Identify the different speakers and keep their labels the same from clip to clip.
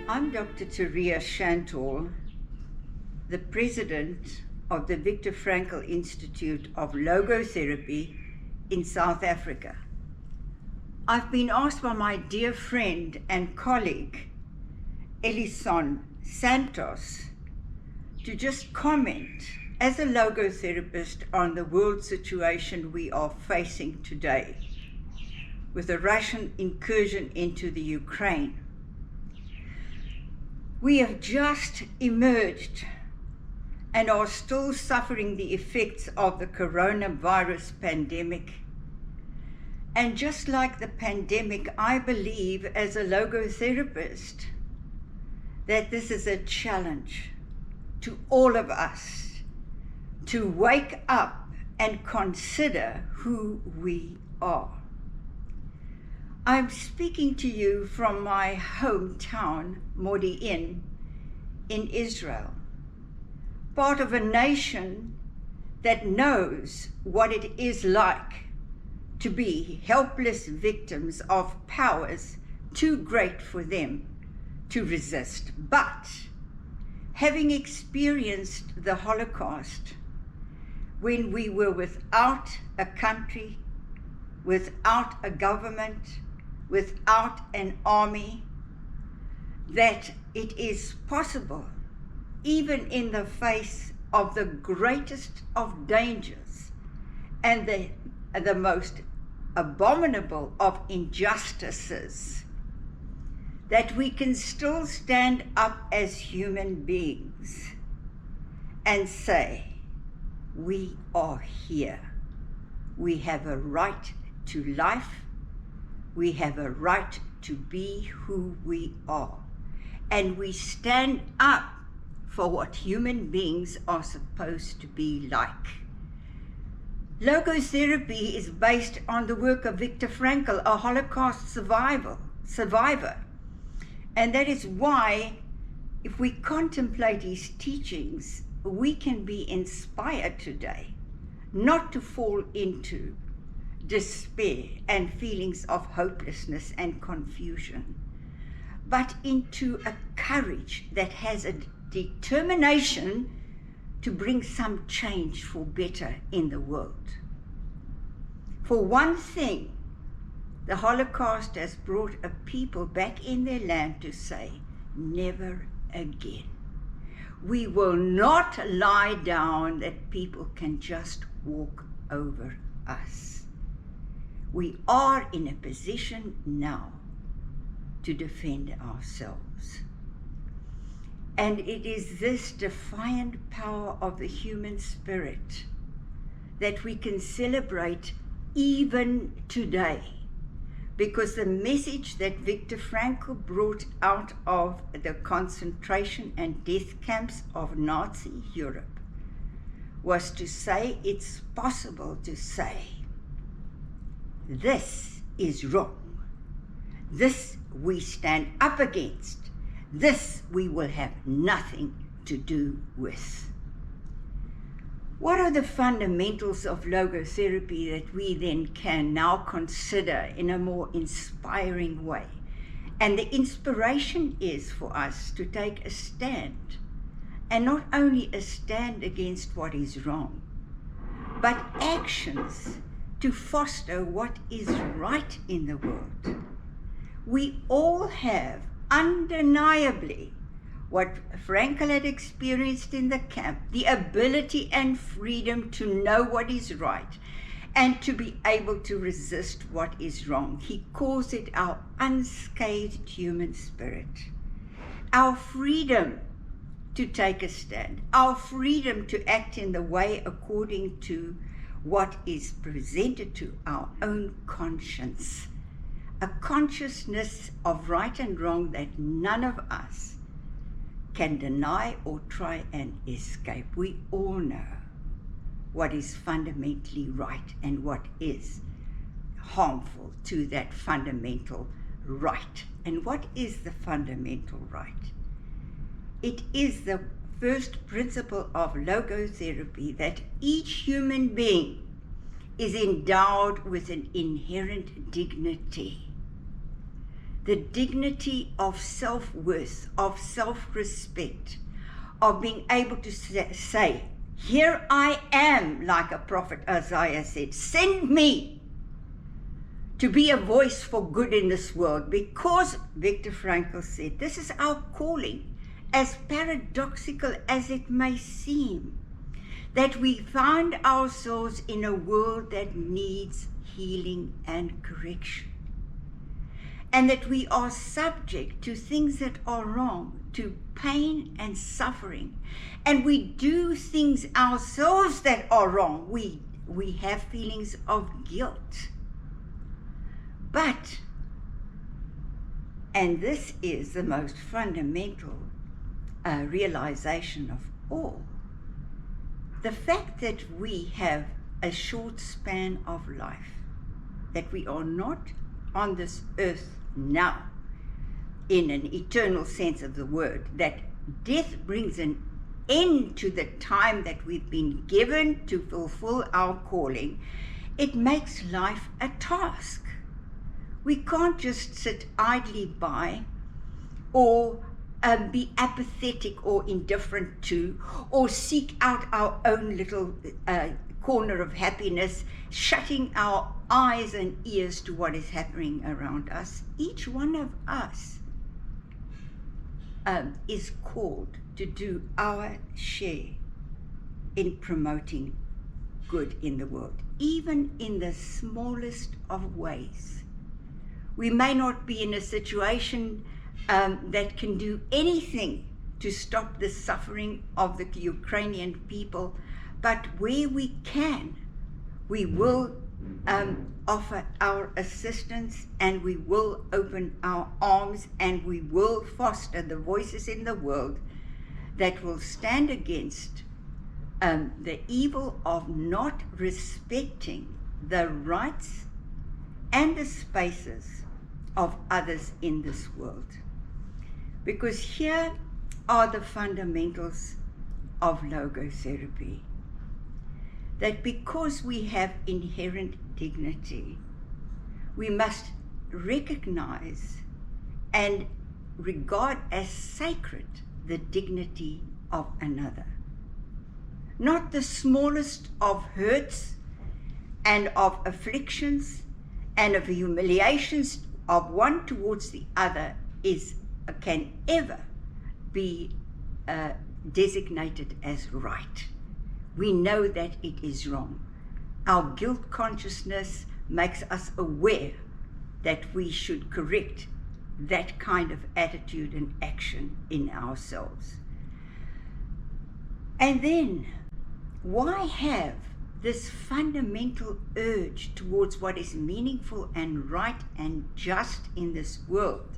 Speaker 1: I'm Dr. Teria Shantall, the president of the Viktor Frankl Institute of Logotherapy in South Africa. I've been asked by my dear friend and colleague, Teria Shantall, to just comment as a logotherapist on the world situation we are facing today with the Russian incursion into the Ukraine. We have just emerged and are still suffering the effects of the coronavirus pandemic. And just like the pandemic, I believe as a logotherapist that this is a challenge to all of us to wake up and consider who we are. I'm speaking to you from my hometown, Modi'in, in Israel, part of a nation that knows what it is like to be helpless victims of powers too great for them to resist. But having experienced the Holocaust, when we were without a country, without a government, without an army, that it is possible, even in the face of the greatest of dangers and the most abominable of injustices, that we can still stand up as human beings and say, we are here. We have a right to life. We have a right to be who we are. And we stand up for what human beings are supposed to be like. Logotherapy is based on the work of Viktor Frankl, a Holocaust survivor. And that is why, if we contemplate his teachings, we can be inspired today not to fall into despair and feelings of hopelessness and confusion, but into a courage that has a determination to bring some change for better in the world. For one thing, the Holocaust has brought a people back in their land to say, never again. We will not lie down that people can just walk over us. We are in a position now to defend ourselves. And it is this defiant power of the human spirit that we can celebrate even today, because the message that Viktor Frankl brought out of the concentration and death camps of Nazi Europe was to say it's possible to say, this is wrong. This we stand up against. This we will have nothing to do with. What are the fundamentals of logotherapy that we then can now consider in a more inspiring way? And the inspiration is for us to take a stand, and not only a stand against what is wrong, but actions to foster what is right in the world. We all have, undeniably, what Frankl had experienced in the camp, the ability and freedom to know what is right and to be able to resist what is wrong. He calls it our unscathed human spirit, our freedom to take a stand, our freedom to act in the way according to what is presented to our own conscience, a consciousness of right and wrong that none of us can deny or try and escape. We all know what is fundamentally right and what is harmful to that fundamental right. And what is the fundamental right? It is the first principle of logotherapy that each human being is endowed with an inherent dignity, the dignity of self-worth, of self-respect, of being able to say, here I am, like a prophet Isaiah said, send me to be a voice for good in this world, because Viktor Frankl said, this is our calling, as paradoxical as it may seem, that we find ourselves in a world that needs healing and correction, and that we are subject to things that are wrong, to pain and suffering, and we do things ourselves that are wrong. We have feelings of guilt. But, and this is the most fundamental realization of all, the fact that we have a short span of life, that we are not on this earth now in an eternal sense of the word, that death brings an end to the time that we've been given to fulfill our calling, it makes life a task. We can't just sit idly by or be apathetic or indifferent to, or seek out our own little corner of happiness, shutting our eyes and ears to what is happening around us. Each one of us is called to do our share in promoting good in the world, even in the smallest of ways. We may not be in a situation that can do anything to stop the suffering of the Ukrainian people, but where we can, we will offer our assistance, and we will open our arms, and we will foster the voices in the world that will stand against the evil of not respecting the rights and the spaces of others in this world. Because here are the fundamentals of logotherapy. That because we have inherent dignity, we must recognize and regard as sacred the dignity of another. Not the smallest of hurts and of afflictions and of humiliations of one towards the other can ever be designated as right. We know that it is wrong. Our guilt consciousness makes us aware that we should correct that kind of attitude and action in ourselves. And then, why have this fundamental urge towards what is meaningful and right and just in this world,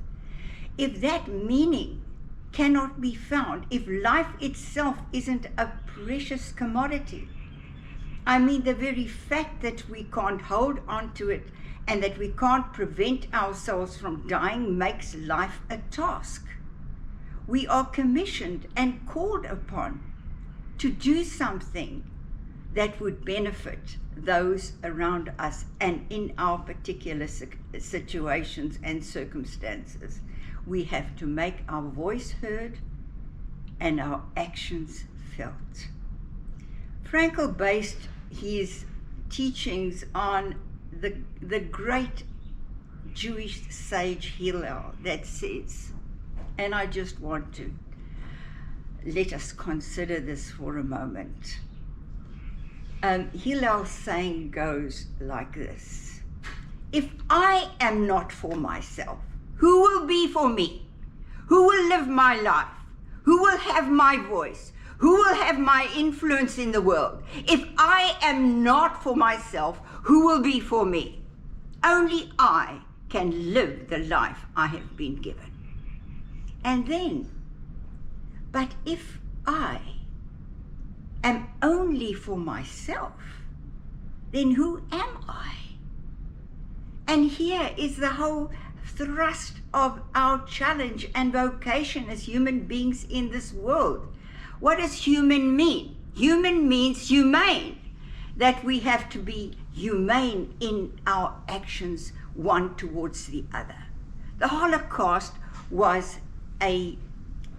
Speaker 1: if that meaning cannot be found, if life itself isn't a precious commodity? I mean, the very fact that we can't hold on to it and that we can't prevent ourselves from dying makes life a task. We are commissioned and called upon to do something that would benefit those around us and in our particular situations and circumstances. We have to make our voice heard and our actions felt. Frankl based his teachings on the great Jewish sage Hillel that says, and I just want to let us consider this for a moment. Hillel's saying goes like this: if I am not for myself, who will be for me? Who will live my life? Who will have my voice? Who will have my influence in the world? If I am not for myself, who will be for me? Only I can live the life I have been given. And then, but if I am only for myself, then who am I? And here is the whole thrust of our challenge and vocation as human beings in this world. What does human mean? Human means humane, that we have to be humane in our actions one towards the other, The Holocaust was a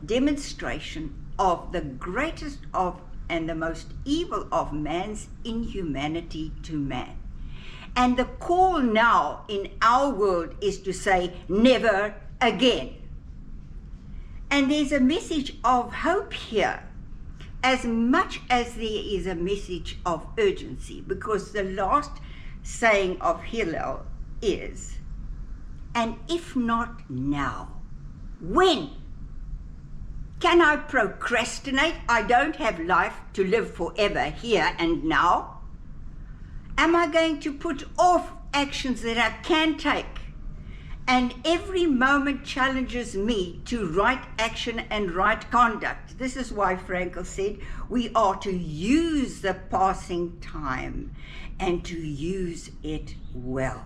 Speaker 1: demonstration of the greatest of and the most evil of man's inhumanity to man. And the call now in our world is to say, never again. And there's a message of hope here, as much as there is a message of urgency, because the last saying of Hillel is, and if not now, when? Can I procrastinate? I don't have life to live forever here and now. Am I going to put off actions that I can take? And every moment challenges me to right action and right conduct. This is why Frankl said we are to use the passing time and to use it well.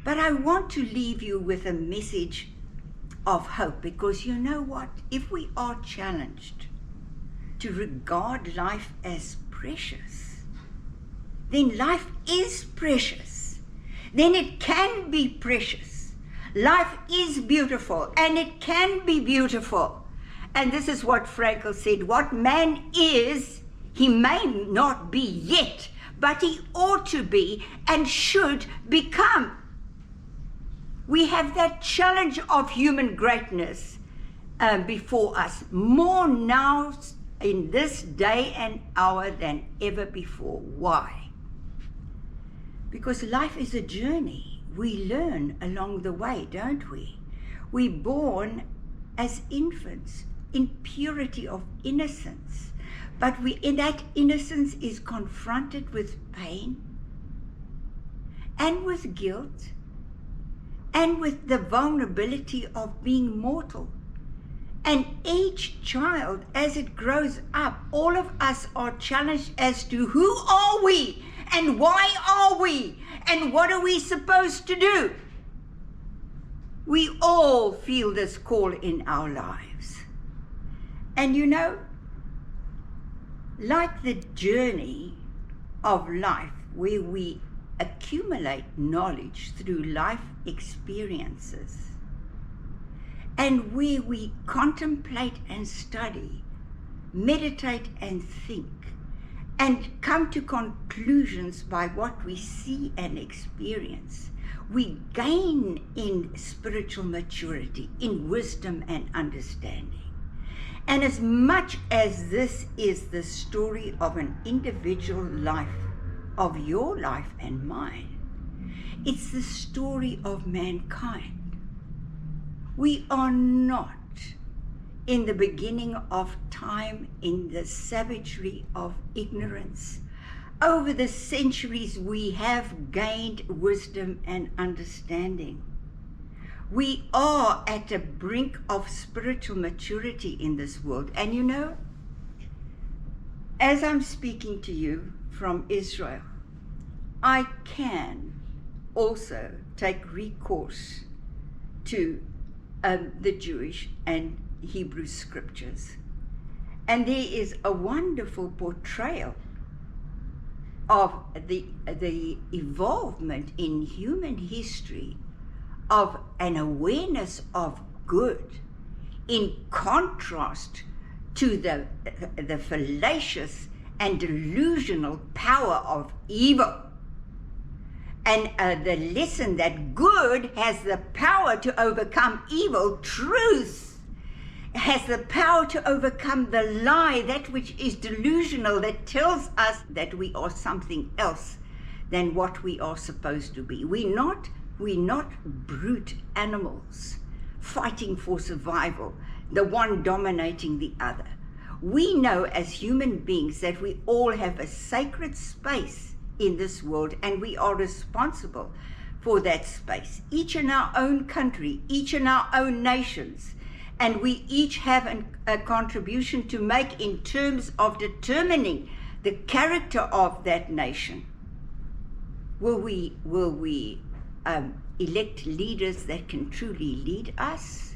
Speaker 1: But I want to leave you with a message of hope, because you know what? If we are challenged to regard life as precious, then life is precious. Then it can be precious. Life is beautiful, and it can be beautiful. And this is what Frankl said, what man is, he may not be yet, but he ought to be and should become. We have that challenge of human greatness before us, more now in this day and hour than ever before. Why? Because life is a journey. We learn along the way, don't we? We're born as infants in purity of innocence, but in that innocence is confronted with pain and with guilt and with the vulnerability of being mortal. And each child, as it grows up, all of us are challenged as to who are we and why are we and what are we supposed to do. We all feel this call in our lives. And you know, like the journey of life where we accumulate knowledge through life experiences, and where we contemplate and study, meditate and think, and come to conclusions by what we see and experience, we gain in spiritual maturity, in wisdom and understanding. And as much as this is the story of an individual life, of your life and mine, it's the story of mankind. We are not in the beginning of time in the savagery of ignorance. Over the centuries we have gained wisdom and understanding. We are at the brink of spiritual maturity in this world. And you know, as I'm speaking to you from Israel, I can also take recourse to the Jewish and Hebrew scriptures. And there is a wonderful portrayal of the evolvement in human history of an awareness of good in contrast to the fallacious and delusional power of evil. And the lesson that good has the power to overcome evil, truth has the power to overcome the lie, that which is delusional, that tells us that we are something else than what we are supposed to be. We're not brute animals fighting for survival, the one dominating the other. We know as human beings that we all have a sacred space in this world, and we are responsible for that space, each in our own country, each in our own nations, and we each have a contribution to make in terms of determining the character of that nation. Will we elect leaders that can truly lead us,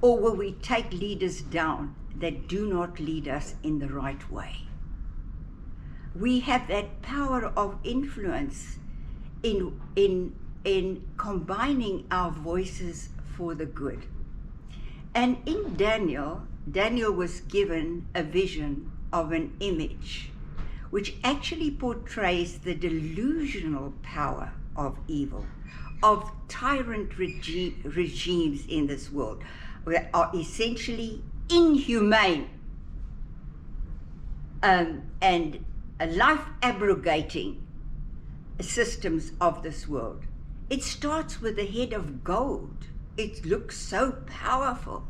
Speaker 1: or will we take leaders down that do not lead us in the right way? We have that power of influence in in combining our voices for the good. And in Daniel was given a vision of an image which actually portrays the delusional power of evil, of tyrant regimes in this world that are essentially inhumane and life-abrogating systems of this world. It starts with the head of gold. It looks so powerful,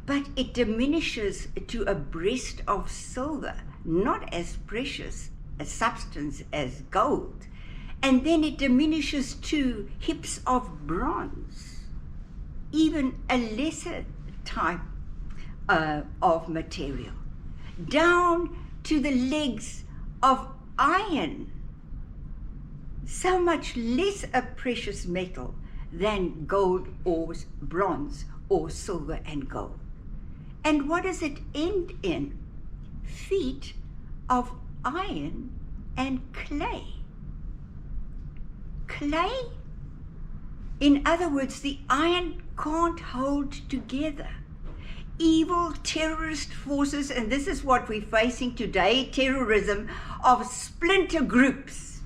Speaker 1: but it diminishes to a breast of silver, not as precious a substance as gold. And then it diminishes to hips of bronze, even a lesser type of material, down to the legs of iron, so much less a precious metal than gold or bronze or silver and gold. And what does it end in? Feet of iron and clay. Clay? In other words, the iron can't hold together. Evil terrorist forces, and this is what we're facing today, terrorism of splinter groups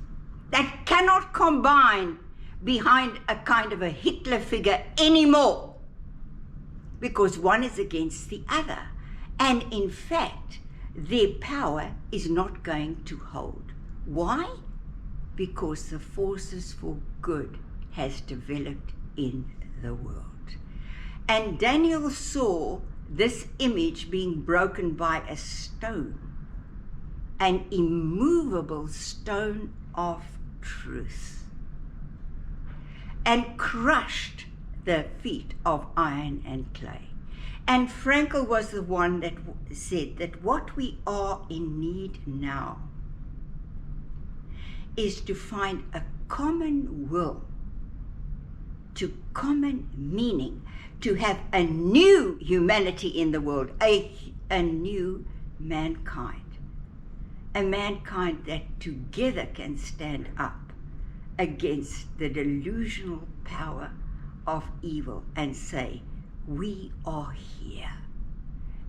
Speaker 1: that cannot combine behind a kind of a Hitler figure anymore, because one is against the other. And in fact, their power is not going to hold. Why? Because the forces for good has developed in the world. And Daniel saw this image being broken by a stone, an immovable stone of truth, and crushed the feet of iron and clay. And Frankel was the one that said that what we are in need now is to find a common will, to common meaning, to have a new humanity in the world, a new mankind, a mankind that together can stand up against the delusional power of evil and say, we are here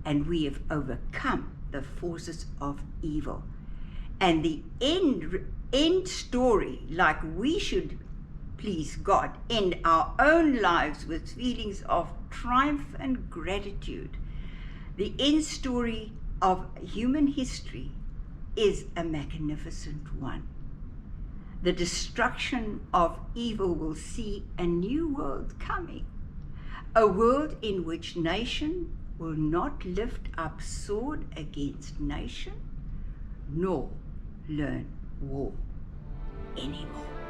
Speaker 1: and we have overcome the forces of evil. And the end story, like we should, please God, end our own lives with feelings of triumph and gratitude. The end story of human history is a magnificent one. The destruction of evil will see a new world coming, a world in which nation will not lift up sword against nation, nor learn war anymore.